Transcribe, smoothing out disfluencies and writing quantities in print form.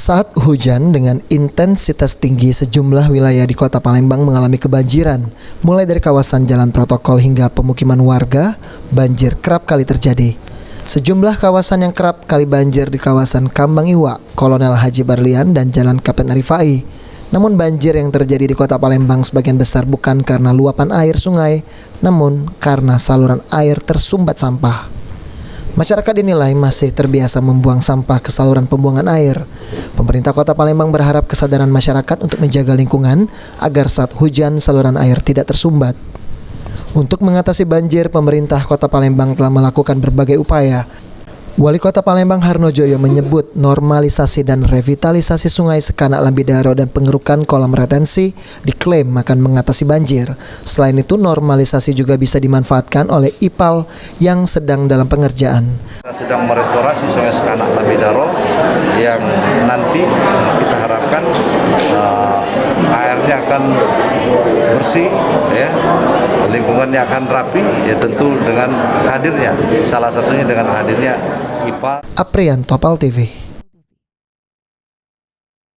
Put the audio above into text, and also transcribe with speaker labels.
Speaker 1: Saat hujan dengan intensitas tinggi, sejumlah wilayah di Kota Palembang mengalami kebanjiran. Mulai dari kawasan jalan protokol hingga pemukiman warga, banjir kerap kali terjadi. Sejumlah kawasan yang kerap kali banjir di kawasan Kambang Iwa, Kolonel Haji Barlian, dan Jalan Kapten Arifai. Namun banjir yang terjadi di Kota Palembang sebagian besar bukan karena luapan air sungai, namun karena saluran air tersumbat sampah. Masyarakat dinilai masih terbiasa membuang sampah ke saluran pembuangan air. Pemerintah Kota Palembang berharap kesadaran masyarakat untuk menjaga lingkungan agar saat hujan saluran air tidak tersumbat. Untuk mengatasi banjir, pemerintah Kota Palembang telah melakukan berbagai upaya. Wali Kota Palembang Harnojoyo menyebut normalisasi dan revitalisasi sungai Sekanak Lambidaro dan pengerukan kolam retensi diklaim akan mengatasi banjir. Selain itu, normalisasi juga bisa dimanfaatkan oleh IPAL yang sedang dalam pengerjaan.
Speaker 2: Kita sedang merestorasi sungai Sekanak Lambidaro yang nanti kita harapkan airnya akan bersih, ya, lingkungannya akan rapi, ya tentu dengan hadirnya, salah satunya dengan hadirnya IPAL.
Speaker 1: Aprian, Topal TV.